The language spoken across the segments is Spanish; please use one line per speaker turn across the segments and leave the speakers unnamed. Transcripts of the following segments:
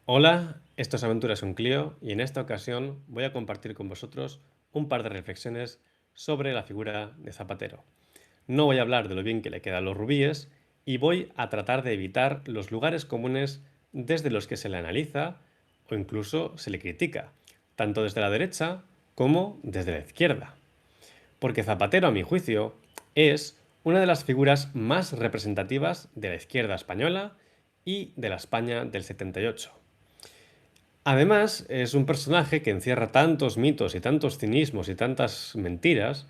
Hola, esto es Aventuras con Clio y en esta ocasión voy a compartir con vosotros un par de reflexiones sobre la figura de Zapatero. No voy a hablar de lo bien que le quedan los rubíes y voy a tratar de evitar los lugares comunes desde los que se le analiza o incluso se le critica, tanto desde la derecha como desde la izquierda. Porque Zapatero, a mi juicio, es una de las figuras más representativas de la izquierda española y de la España del 78. Además, es un personaje que encierra tantos mitos y tantos cinismos y tantas mentiras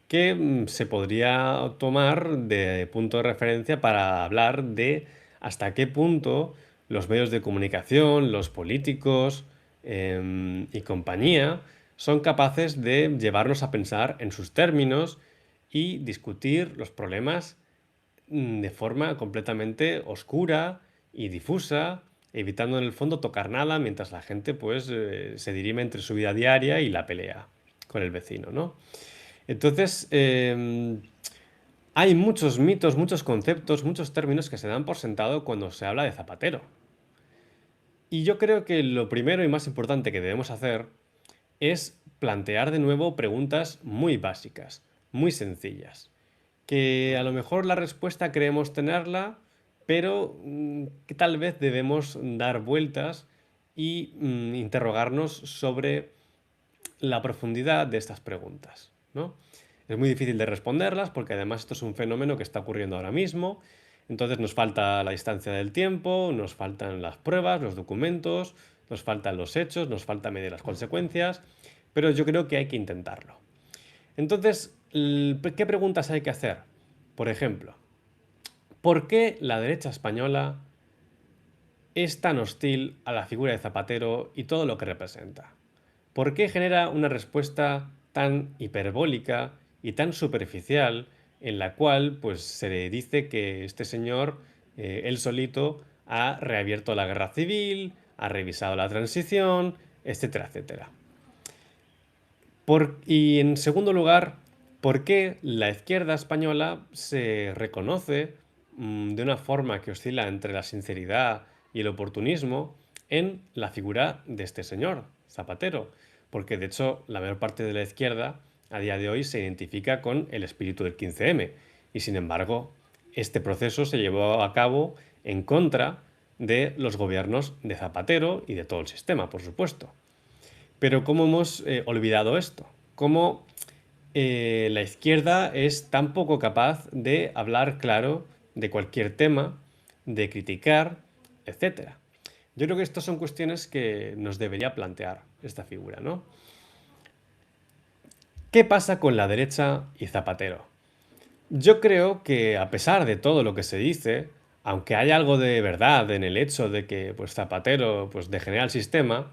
que se podría tomar de punto de referencia para hablar de hasta qué punto los medios de comunicación, los políticos y compañía son capaces de llevarnos a pensar en sus términos y discutir los problemas de forma completamente oscura y difusa, evitando en el fondo tocar nada mientras la gente pues se dirime entre su vida diaria y la pelea con el vecino, ¿no? Entonces, hay muchos mitos, muchos conceptos, muchos términos que se dan por sentado cuando se habla de Zapatero. Y yo creo que lo primero y más importante que debemos hacer es plantear de nuevo preguntas muy básicas, muy sencillas, que a lo mejor la respuesta creemos tenerla, pero que tal vez debemos dar vueltas y interrogarnos sobre la profundidad de estas preguntas, ¿no? Es muy difícil de responderlas porque además esto es un fenómeno que está ocurriendo ahora mismo. Entonces nos falta la distancia del tiempo, nos faltan las pruebas, los documentos, nos faltan los hechos, nos falta medir las consecuencias, pero yo creo que hay que intentarlo. Entonces, ¿qué preguntas hay que hacer? Por ejemplo, ¿por qué la derecha española es tan hostil a la figura de Zapatero y todo lo que representa? ¿Por qué genera una respuesta tan hiperbólica y tan superficial en la cual pues, se le dice que este señor, él solito, ha reabierto la guerra civil, ha revisado la transición, etcétera, etcétera? Y en segundo lugar, ¿por qué la izquierda española se reconoce de una forma que oscila entre la sinceridad y el oportunismo en la figura de este señor, Zapatero? Porque de hecho la mayor parte de la izquierda a día de hoy se identifica con el espíritu del 15M y sin embargo este proceso se llevó a cabo en contra de los gobiernos de Zapatero y de todo el sistema, por supuesto. Pero ¿cómo hemos olvidado esto? ¿Cómo la izquierda es tan poco capaz de hablar claro de cualquier tema, de criticar, etcétera? Yo creo que estas son cuestiones que nos debería plantear esta figura, ¿no? ¿Qué pasa con la derecha y Zapatero? Yo creo que a pesar de todo lo que se dice, aunque hay algo de verdad en el hecho de que pues, Zapatero pues, degenera el sistema,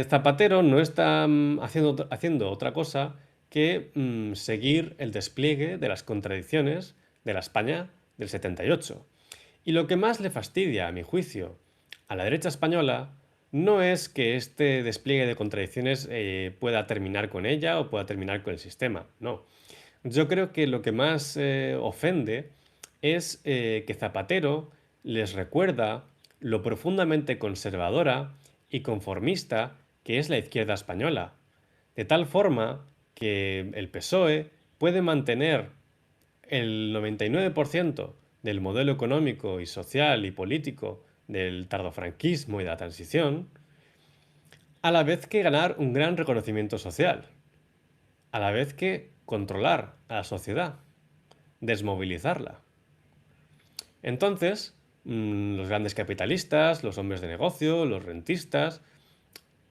Zapatero no está haciendo otra cosa que seguir el despliegue de las contradicciones de la España del 78. Y lo que más le fastidia, a mi juicio, a la derecha española no es que este despliegue de contradicciones pueda terminar con ella o pueda terminar con el sistema, no. Yo creo que lo que más ofende es que Zapatero les recuerda lo profundamente conservadora y conformista que es la izquierda española, de tal forma que el PSOE puede mantener el 99% del modelo económico y social y político del tardofranquismo y de la transición, a la vez que ganar un gran reconocimiento social, a la vez que controlar a la sociedad, desmovilizarla. Entonces, los grandes capitalistas, los hombres de negocio, los rentistas,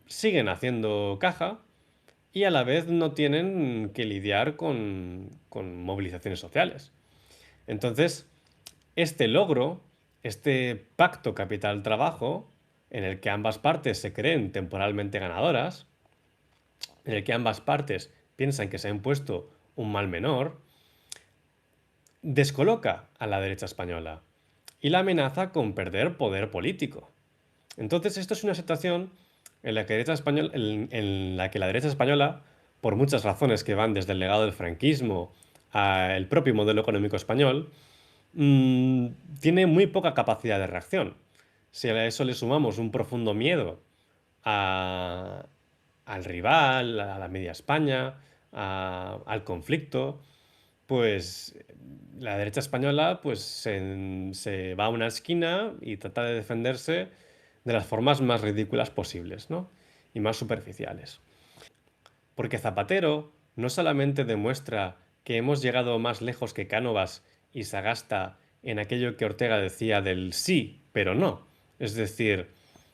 siguen haciendo caja y a la vez no tienen que lidiar con movilizaciones sociales. Entonces, este logro, este pacto capital-trabajo, en el que ambas partes se creen temporalmente ganadoras, en el que ambas partes piensan que se ha impuesto un mal menor, descoloca a la derecha española y la amenaza con perder poder político. Entonces, esto es una situación en la que, en la, que la derecha española, por muchas razones que van desde el legado del franquismo al propio modelo económico español, tiene muy poca capacidad de reacción. Si a eso le sumamos un profundo miedo a- al rival, a la media España, al conflicto, pues la derecha española pues se va a una esquina y trata de defenderse de las formas más ridículas posibles, ¿no? Y más superficiales. Porque Zapatero no solamente demuestra que hemos llegado más lejos que Cánovas y Sagasta en aquello que Ortega decía del sí, pero no. Es decir,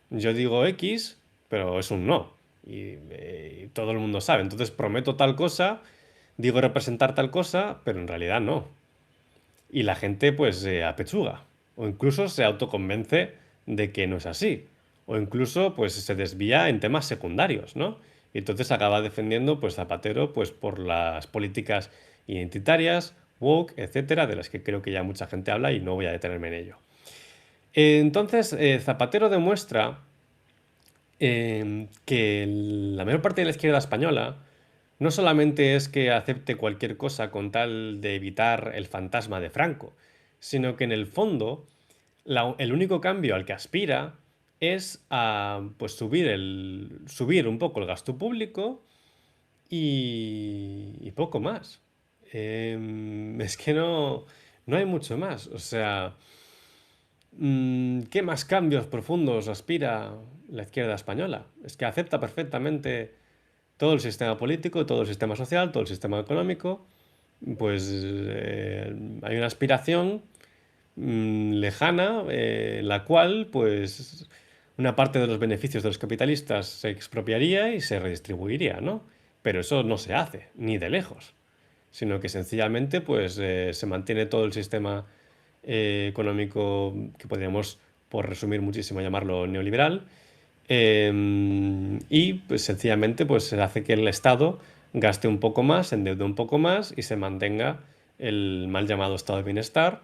yo digo X, pero es un no. Y todo el mundo sabe. Entonces prometo tal cosa, digo representar tal cosa, pero en realidad no. Y la gente pues se apechuga. O incluso se autoconvence de que no es así. O incluso pues se desvía en temas secundarios, ¿no? Y entonces acaba defendiendo pues Zapatero pues por las políticas identitarias, woke, etcétera, de las que creo que ya mucha gente habla y no voy a detenerme en ello. Entonces, Zapatero demuestra que la mayor parte de la izquierda española no solamente es que acepte cualquier cosa con tal de evitar el fantasma de Franco, sino que en el fondo el único cambio al que aspira es a pues, subir un poco el gasto público y poco más. Es que no hay mucho más. O sea, ¿qué más cambios profundos aspira la izquierda española? Es que acepta perfectamente todo el sistema político, todo el sistema social, todo el sistema económico. Pues hay una aspiración lejana, la cual, pues, una parte de los beneficios de los capitalistas se expropiaría y se redistribuiría, ¿no? Pero eso no se hace, ni de lejos, sino que sencillamente, pues, se mantiene todo el sistema económico que podríamos, por resumir muchísimo, llamarlo neoliberal, y pues sencillamente pues se hace que el Estado gaste un poco más, se endeude un poco más y se mantenga el mal llamado estado de bienestar,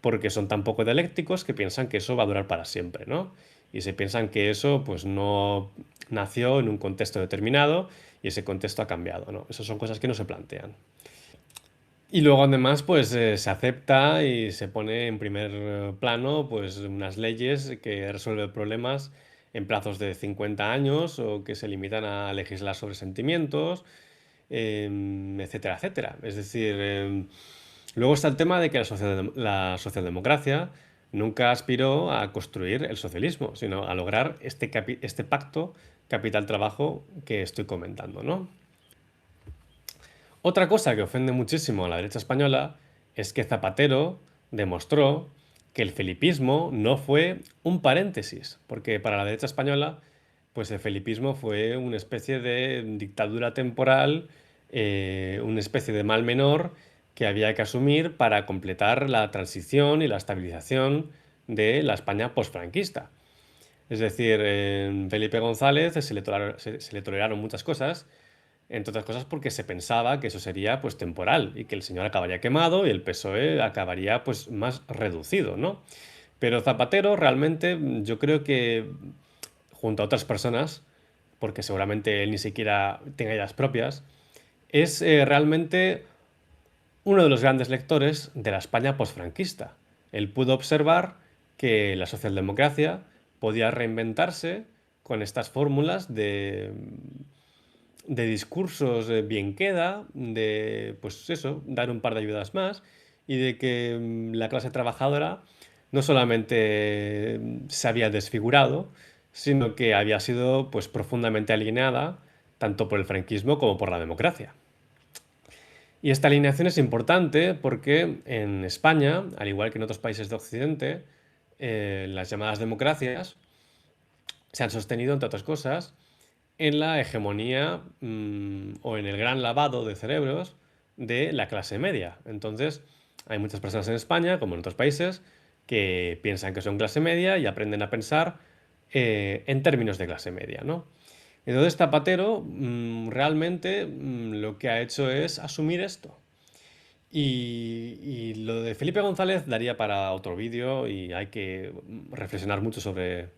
porque son tan poco dialécticos que piensan que eso va a durar para siempre, ¿no? Y se piensan que eso pues no nació en un contexto determinado y ese contexto ha cambiado, ¿no? Esas son cosas que no se plantean. Y luego además pues se acepta y se pone en primer plano pues unas leyes que resuelven problemas en plazos de 50 años o que se limitan a legislar sobre sentimientos, etcétera, etcétera. Es decir, luego está el tema de que la socialdemocracia nunca aspiró a construir el socialismo, sino a lograr este pacto capital-trabajo que estoy comentando, ¿no? Otra cosa que ofende muchísimo a la derecha española es que Zapatero demostró que el felipismo no fue un paréntesis, porque para la derecha española, pues el felipismo fue una especie de dictadura temporal, una especie de mal menor que había que asumir para completar la transición y la estabilización de la España posfranquista. Es decir, en Felipe González se le toleraron muchas cosas, entre otras cosas porque se pensaba que eso sería pues temporal y que el señor acabaría quemado y el PSOE acabaría pues más reducido, ¿no? Pero Zapatero realmente yo creo que junto a otras personas, porque seguramente él ni siquiera tenga ideas propias, es realmente uno de los grandes lectores de la España posfranquista. Él pudo observar que la socialdemocracia podía reinventarse con estas fórmulas de discursos bien queda, de, pues eso, dar un par de ayudas más y de que la clase trabajadora no solamente se había desfigurado, sino que había sido pues profundamente alienada tanto por el franquismo como por la democracia. Y esta alineación es importante porque en España, al igual que en otros países de Occidente, las llamadas democracias se han sostenido, entre otras cosas, en la hegemonía o en el gran lavado de cerebros de la clase media. Entonces, hay muchas personas en España, como en otros países, que piensan que son clase media y aprenden a pensar en términos de clase media, ¿no? Entonces, Zapatero realmente lo que ha hecho es asumir esto. Y lo de Felipe González daría para otro vídeo y hay que reflexionar mucho sobre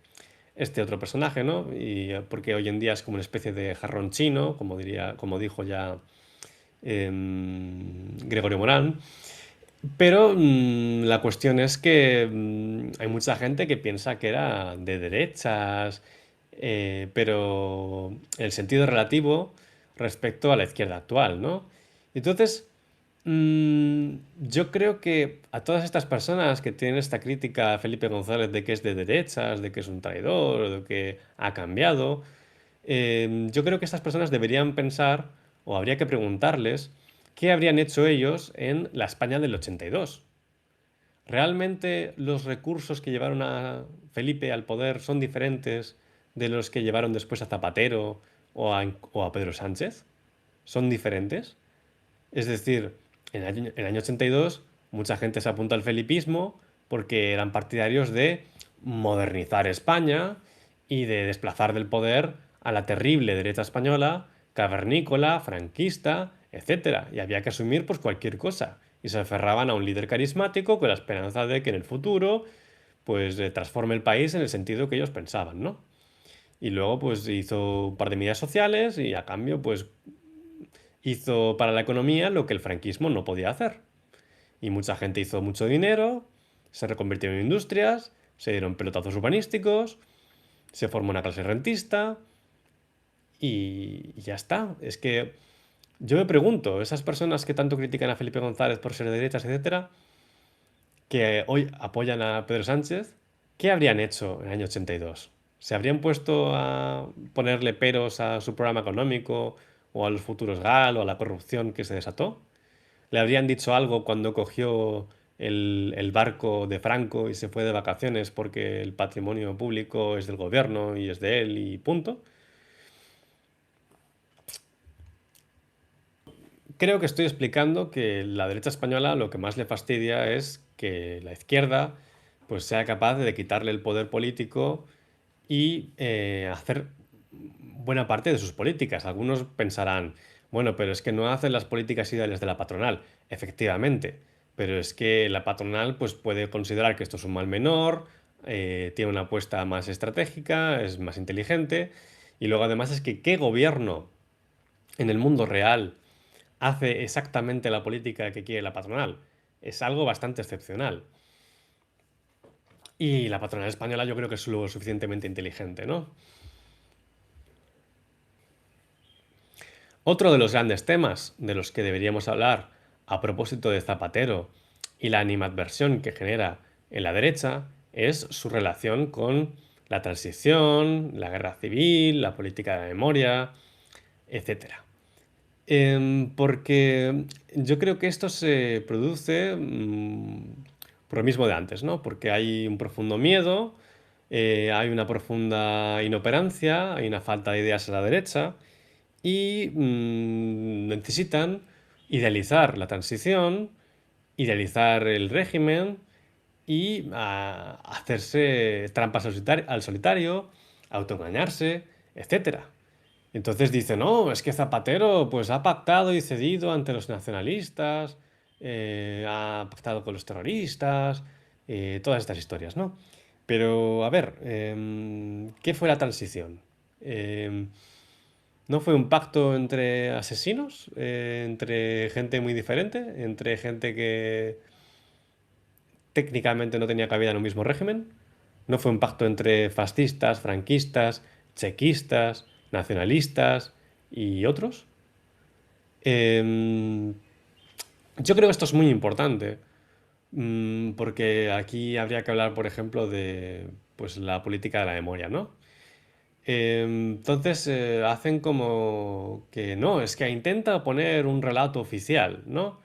este otro personaje, ¿no? Y porque hoy en día es como una especie de jarrón chino, como dijo ya Gregorio Morán. Pero la cuestión es que hay mucha gente que piensa que era de derechas, pero en el sentido relativo respecto a la izquierda actual, ¿no? Entonces, yo creo que a todas estas personas que tienen esta crítica a Felipe González de que es de derechas, de que es un traidor, de que ha cambiado, yo creo que estas personas deberían pensar, o habría que preguntarles, qué habrían hecho ellos en la España del 82. ¿Realmente los recursos que llevaron a Felipe al poder son diferentes de los que llevaron después a Zapatero o a Pedro Sánchez? ¿Son diferentes? Es decir, en el año 82 mucha gente se apunta al felipismo porque eran partidarios de modernizar España y de desplazar del poder a la terrible derecha española, cavernícola, franquista, etcétera. Y había que asumir pues cualquier cosa. Y se aferraban a un líder carismático con la esperanza de que en el futuro pues transforme el país en el sentido que ellos pensaban, ¿no? Y luego pues hizo un par de medidas sociales y a cambio pues hizo para la economía lo que el franquismo no podía hacer. Y mucha gente hizo mucho dinero, se reconvirtieron en industrias, se dieron pelotazos urbanísticos, se formó una clase rentista y ya está. Es que yo me pregunto, esas personas que tanto critican a Felipe González por ser de derechas, etcétera, que hoy apoyan a Pedro Sánchez, ¿qué habrían hecho en el año 82? ¿Se habrían puesto a ponerle peros a su programa económico o a los futuros GAL o a la corrupción que se desató? ¿Le habrían dicho algo cuando cogió el barco de Franco y se fue de vacaciones porque el patrimonio público es del gobierno y es de él y punto? Creo que estoy explicando que la derecha española lo que más le fastidia es que la izquierda pues sea capaz de quitarle el poder político y hacer buena parte de sus políticas. Algunos pensarán, bueno, pero es que no hacen las políticas ideales de la patronal. Efectivamente, pero es que la patronal pues puede considerar que esto es un mal menor, tiene una apuesta más estratégica, es más inteligente y luego además es que ¿qué gobierno en el mundo real hace exactamente la política que quiere la patronal? Es algo bastante excepcional. Y la patronal española yo creo que es lo suficientemente inteligente, ¿no? Otro de los grandes temas de los que deberíamos hablar a propósito de Zapatero y la animadversión que genera en la derecha es su relación con la transición, la guerra civil, la política de memoria, etcétera. Porque yo creo que esto se produce por lo mismo de antes, ¿no? Porque hay un profundo miedo, hay una profunda inoperancia, hay una falta de ideas a la derecha y necesitan idealizar la transición, idealizar el régimen y hacerse trampas al solitario, autoengañarse, etcétera. Entonces dice, no, es que Zapatero pues ha pactado y cedido ante los nacionalistas, ha pactado con los terroristas, todas estas historias, ¿no? Pero, a ver, ¿qué fue la transición? Em, ¿No fue un pacto entre asesinos? ¿Entre gente muy diferente? ¿Entre gente que técnicamente no tenía cabida en un mismo régimen? ¿No fue un pacto entre fascistas, franquistas, chequistas, nacionalistas y otros? Em, yo creo que esto es muy importante, porque aquí habría que hablar, por ejemplo, de pues, la política de la memoria, ¿no? Entonces hacen como que no, es que intenta poner un relato oficial, ¿no?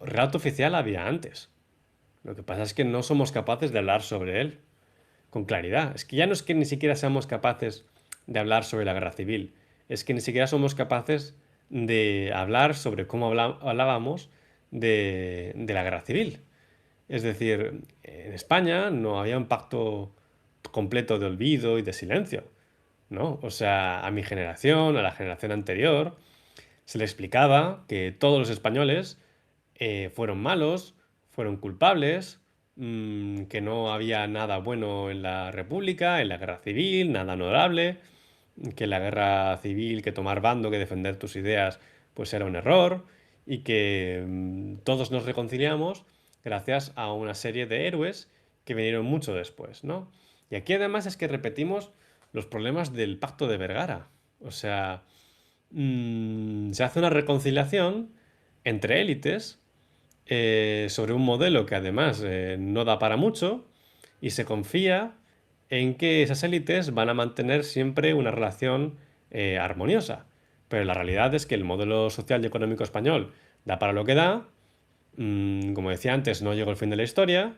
Relato oficial había antes. Lo que pasa es que no somos capaces de hablar sobre él con claridad. Es que ya no es que ni siquiera seamos capaces de hablar sobre la guerra civil, es que ni siquiera somos capaces de hablar sobre cómo hablábamos de la guerra civil. Es decir, en España no había un pacto completo de olvido y de silencio, ¿no? O sea, a mi generación, a la generación anterior, se le explicaba que todos los españoles fueron malos, fueron culpables, que no había nada bueno en la República, en la guerra civil, nada honorable, que la guerra civil, que tomar bando, que defender tus ideas, pues era un error, y que todos nos reconciliamos gracias a una serie de héroes que vinieron mucho después, ¿no? Y aquí además es que repetimos los problemas del Pacto de Vergara. O sea, se hace una reconciliación entre élites sobre un modelo que además no da para mucho y se confía en que esas élites van a mantener siempre una relación armoniosa. Pero la realidad es que el modelo social y económico español da para lo que da, como decía antes, no llegó el fin de la historia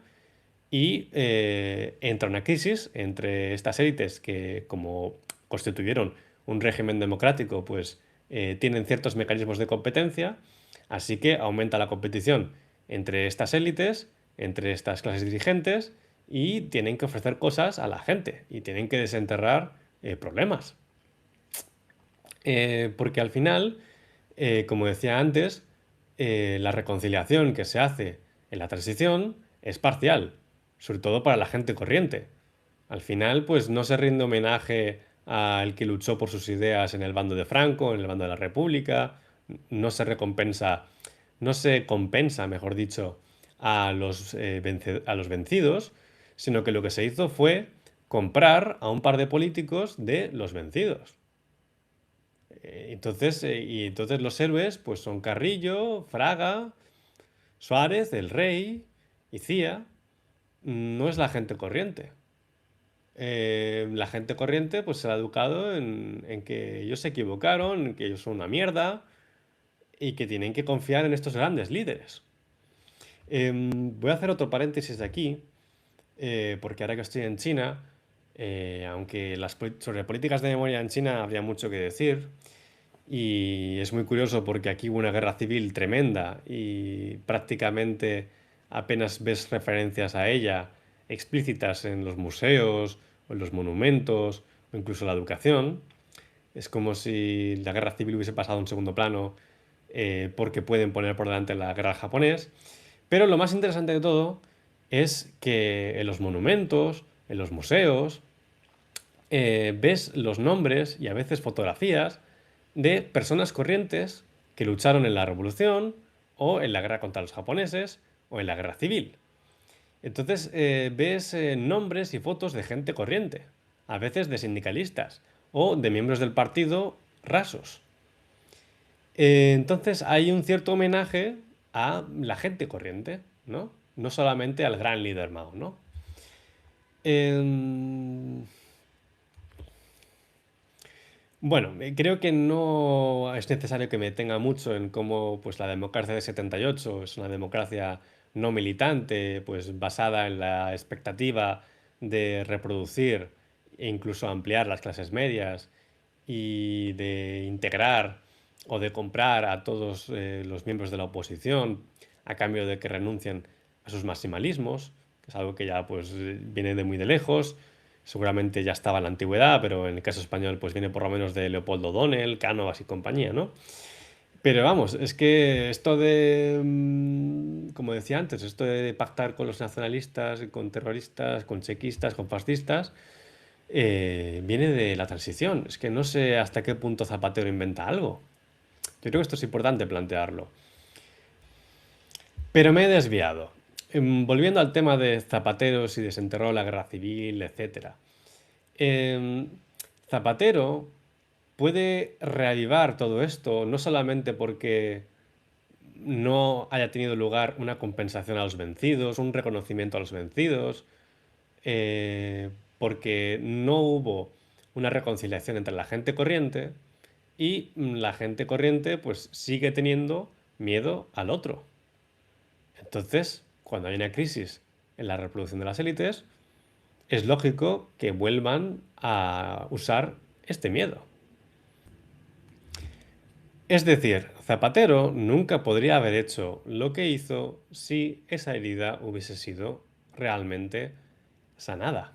y entra una crisis entre estas élites que, como constituyeron un régimen democrático, pues tienen ciertos mecanismos de competencia, así que aumenta la competición entre estas élites, entre estas clases dirigentes, y tienen que ofrecer cosas a la gente y tienen que desenterrar problemas. Porque al final, como decía antes, la reconciliación que se hace en la transición es parcial, sobre todo para la gente corriente. Al final, pues no se rinde homenaje al que luchó por sus ideas en el bando de Franco, en el bando de la República, no se recompensa, no se compensa, mejor dicho, a los vencidos, sino que lo que se hizo fue comprar a un par de políticos de los vencidos. Y entonces los héroes pues son Carrillo, Fraga, Suárez, el Rey y Cía. No es la gente corriente. La gente corriente pues se ha educado en que ellos se equivocaron, en que ellos son una mierda y que tienen que confiar en estos grandes líderes. Voy a hacer otro paréntesis aquí, porque ahora que estoy en China, aunque sobre políticas de memoria en China habría mucho que decir, y es muy curioso porque aquí hubo una guerra civil tremenda y prácticamente apenas ves referencias a ella explícitas en los museos o en los monumentos o incluso la educación. Es como si la guerra civil hubiese pasado a un segundo plano porque pueden poner por delante la guerra al japonés. Pero lo más interesante de todo es que en los monumentos, en los museos, ves los nombres y a veces fotografías de personas corrientes que lucharon en la revolución o en la guerra contra los japoneses o en la guerra civil. Entonces ves nombres y fotos de gente corriente, a veces de sindicalistas o de miembros del partido rasos. Entonces hay un cierto homenaje a la gente corriente, ¿no? No solamente al gran líder Mao, ¿no? Em, Bueno, creo que no es necesario que me detenga mucho en cómo pues, la democracia de 78 es una democracia no militante, pues basada en la expectativa de reproducir e incluso ampliar las clases medias y de integrar o de comprar a todos los miembros de la oposición a cambio de que renuncien a sus maximalismos, que es algo que ya pues viene de muy de lejos. Seguramente ya estaba en la antigüedad, pero en el caso español pues viene por lo menos de Leopoldo O'Donnell, Cánovas y compañía, ¿no? Pero vamos, es que esto de, como decía antes, esto de pactar con los nacionalistas, con terroristas, con chequistas, con fascistas, viene de la transición. Es que no sé hasta qué punto Zapatero inventa algo. Yo creo que esto es importante plantearlo. Pero me he desviado. Volviendo al tema de Zapateros y desenterró la guerra civil, etcétera. Em, Zapatero puede reavivar todo esto, no solamente porque no haya tenido lugar una compensación a los vencidos, un reconocimiento a los vencidos, porque no hubo una reconciliación entre la gente corriente y la gente corriente pues sigue teniendo miedo al otro. Entonces, cuando hay una crisis en la reproducción de las élites, es lógico que vuelvan a usar este miedo. Es decir, Zapatero nunca podría haber hecho lo que hizo si esa herida hubiese sido realmente sanada.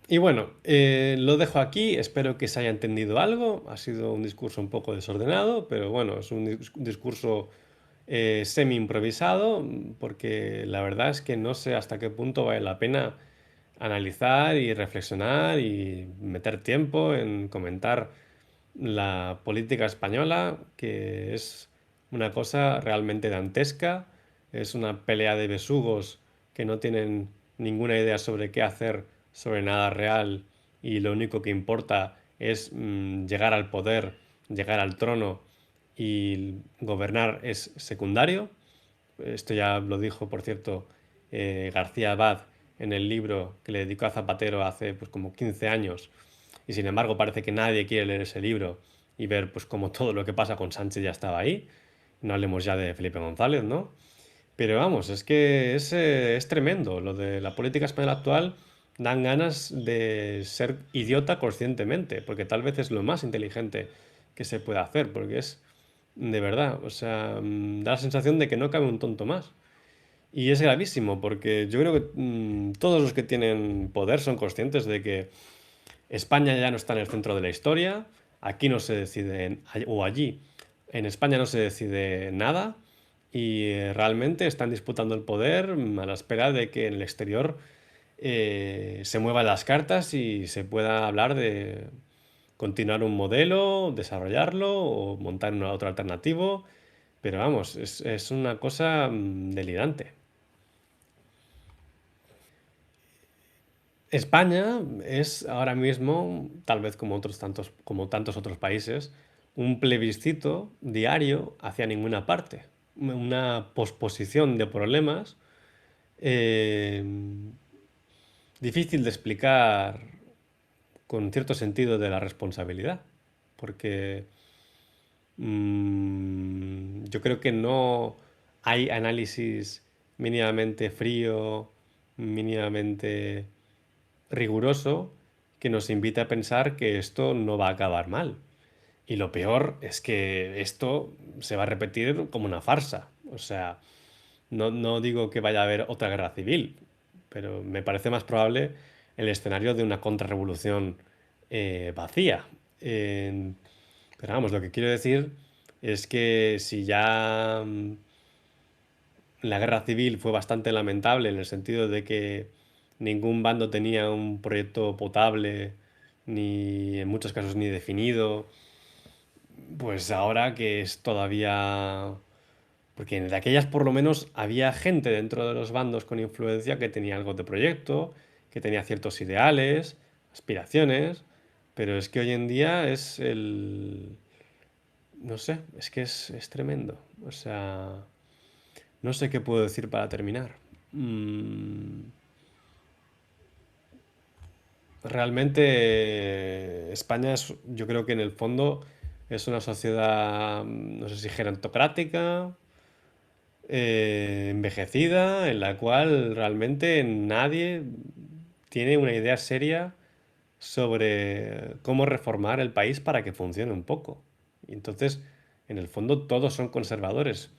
Y bueno, lo dejo aquí, espero que se haya entendido algo. Ha sido un discurso un poco desordenado, pero bueno, es un discurso semi improvisado, porque la verdad es que no sé hasta qué punto vale la pena analizar y reflexionar y meter tiempo en comentar la política española, que es una cosa realmente dantesca. Es una pelea de besugos que no tienen ninguna idea sobre qué hacer, sobre nada real, y lo único que importa es llegar al poder, llegar al trono, y gobernar es secundario. Esto ya lo dijo, por cierto, García Abad en el libro que le dedicó a Zapatero hace pues, como 15 años. Y sin embargo parece que nadie quiere leer ese libro y ver pues como todo lo que pasa con Sánchez ya estaba ahí. No hablemos ya de Felipe González, ¿no? Pero vamos, es que es tremendo. Lo de la política española actual dan ganas de ser idiota conscientemente, porque tal vez es lo más inteligente que se puede hacer, porque es de verdad, o sea, da la sensación de que no cabe un tonto más. Y es gravísimo, porque yo creo que todos los que tienen poder son conscientes de que España ya no está en el centro de la historia, aquí no se decide, o allí, en España no se decide nada, y realmente están disputando el poder a la espera de que en el exterior se muevan las cartas y se pueda hablar de continuar un modelo, desarrollarlo o montar otro alternativo. Pero vamos, es una cosa delirante. España es ahora mismo, tal vez como otros tantos, como tantos otros países, un plebiscito diario hacia ninguna parte. Una posposición de problemas eh, difícil de explicar con cierto sentido de la responsabilidad. Porque yo creo que no hay análisis mínimamente frío, mínimamente riguroso, que nos invite a pensar que esto no va a acabar mal. Y lo peor es que esto se va a repetir como una farsa. O sea, no digo que vaya a haber otra guerra civil, pero me parece más probable el escenario de una contrarrevolución vacía. Pero vamos, lo que quiero decir es que si ya la guerra civil fue bastante lamentable en el sentido de que ningún bando tenía un proyecto potable, ni en muchos casos ni definido, pues ahora que es todavía... Porque de aquellas por lo menos había gente dentro de los bandos con influencia que tenía algo de proyecto, que tenía ciertos ideales, aspiraciones, pero es que hoy en día es el... No sé, es que es tremendo. O sea, no sé qué puedo decir para terminar. Mm, Realmente España es, yo creo que en el fondo es una sociedad, no sé si gerontocrática, envejecida, en la cual realmente nadie tiene una idea seria sobre cómo reformar el país para que funcione un poco. Y entonces, en el fondo, todos son conservadores.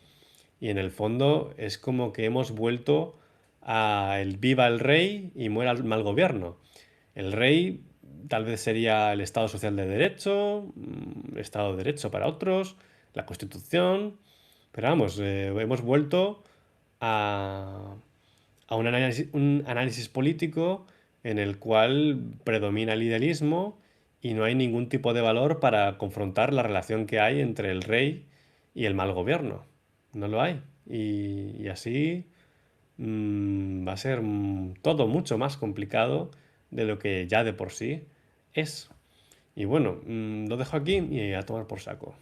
Y en el fondo es como que hemos vuelto a el viva el rey y muera el mal gobierno. El rey tal vez sería el Estado Social de Derecho, Estado de Derecho para otros, la Constitución, pero vamos, hemos vuelto a, a un análisis político en el cual predomina el idealismo y no hay ningún tipo de valor para confrontar la relación que hay entre el rey y el mal gobierno. No lo hay. Y así va a ser todo mucho más complicado de lo que ya de por sí es. Y bueno, lo dejo aquí y a tomar por saco.